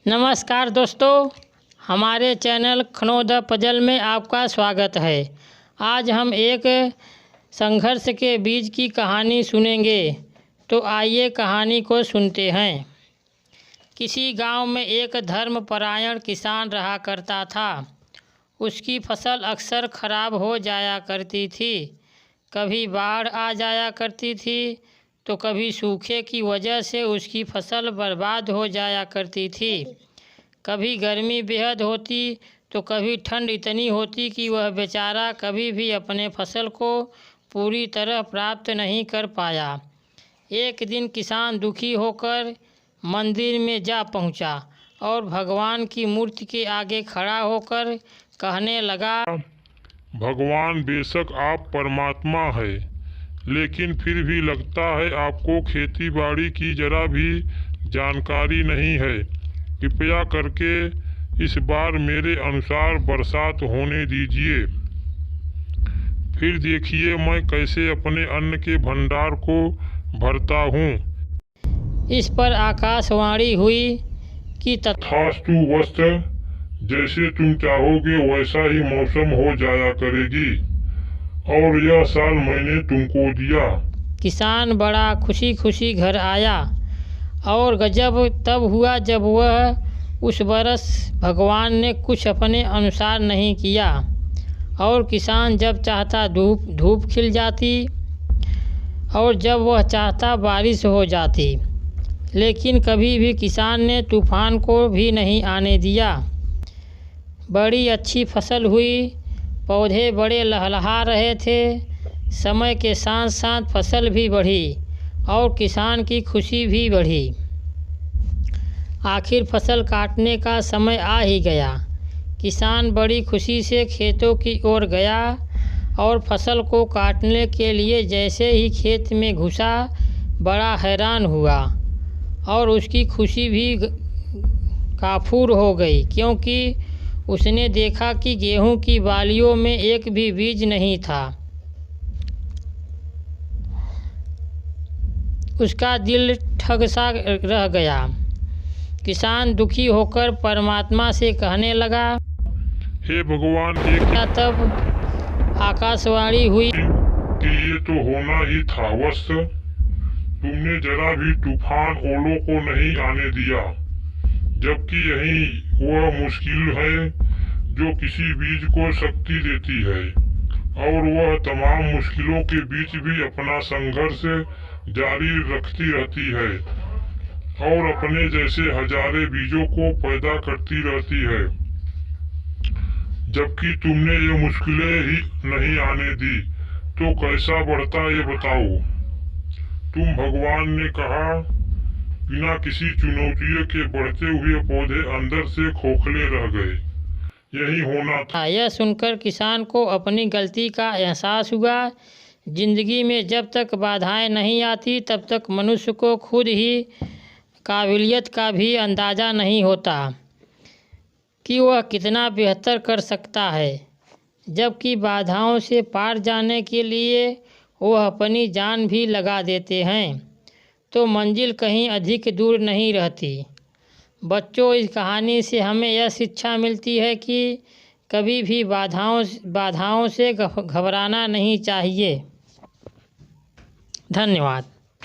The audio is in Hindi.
नमस्कार दोस्तों, हमारे चैनल खनो द पजल में आपका स्वागत है। आज हम एक संघर्ष के बीच की कहानी सुनेंगे, तो आइए कहानी को सुनते हैं। किसी गांव में एक धर्मपरायण किसान रहा करता था। उसकी फसल अक्सर खराब हो जाया करती थी। कभी बाढ़ आ जाया करती थी तो कभी सूखे की वजह से उसकी फसल बर्बाद हो जाया करती थी। कभी गर्मी बेहद होती तो कभी ठंड इतनी होती कि वह बेचारा कभी भी अपने फसल को पूरी तरह प्राप्त नहीं कर पाया। एक दिन किसान दुखी होकर मंदिर में जा पहुंचा और भगवान की मूर्ति के आगे खड़ा होकर कहने लगा, भगवान, बेशक आप परमात्मा है, लेकिन फिर भी लगता है आपको खेती बाड़ी की जरा भी जानकारी नहीं है। कृपया करके इस बार मेरे अनुसार बरसात होने दीजिए। फिर देखिए मैं कैसे अपने अन्न के भंडार को भरता हूँ। इस पर आकाशवाणी हुई कि तथास्तु वत्स, जैसे तुम चाहोगे वैसा ही मौसम हो जाया करेगी, और यह साल मैंने तुमको दिया। किसान बड़ा खुशी खुशी घर आया और गजब तब हुआ जब वह उस बरस भगवान ने कुछ अपने अनुसार नहीं किया और किसान जब चाहता धूप खिल जाती और जब वह चाहता बारिश हो जाती। लेकिन कभी भी किसान ने तूफान को भी नहीं आने दिया। बड़ी अच्छी फसल हुई, पौधे बड़े लहलहा रहे थे। समय के साथ साथ फसल भी बढ़ी और किसान की खुशी भी बढ़ी। आखिर फसल काटने का समय आ ही गया। किसान बड़ी खुशी से खेतों की ओर गया और फसल को काटने के लिए जैसे ही खेत में घुसा, बड़ा हैरान हुआ और उसकी खुशी भी काफूर हो गई, क्योंकि उसने देखा कि गेहूं की बालियों में एक भी बीज नहीं था। उसका दिल ठग सा रह गया। किसान दुखी होकर परमात्मा से कहने लगा, हे भगवान, एक तब आकाशवाणी हुई कि ये तो होना ही था वत्स। तुमने जरा भी तूफान ओलों को नहीं आने दिया, जबकि यही वह मुश्किल है जो किसी बीज को शक्ति देती है, और वह तमाम मुश्किलों के बीच भी अपना संघर्ष जारी रखती रहती है और अपने जैसे हजारे बीजों को पैदा करती रहती है। जबकि तुमने ये मुश्किलें ही नहीं आने दी तो कैसा बढ़ता ये बताओ। तुम भगवान ने कहा, बिना किसी चुनौती के बढ़ते हुए पौधे अंदर से खोखले रह गए। यही होना था। यह सुनकर किसान को अपनी गलती का एहसास हुआ। जिंदगी में जब तक बाधाएं नहीं आती तब तक मनुष्य को खुद ही काबिलियत का भी अंदाज़ा नहीं होता कि वह कितना बेहतर कर सकता है। जबकि बाधाओं से पार जाने के लिए वह अपनी जान भी लगा देते हैं तो मंजिल कहीं अधिक दूर नहीं रहती। बच्चों, इस कहानी से हमें यह शिक्षा मिलती है कि कभी भी बाधाओं से घबराना नहीं चाहिए। धन्यवाद।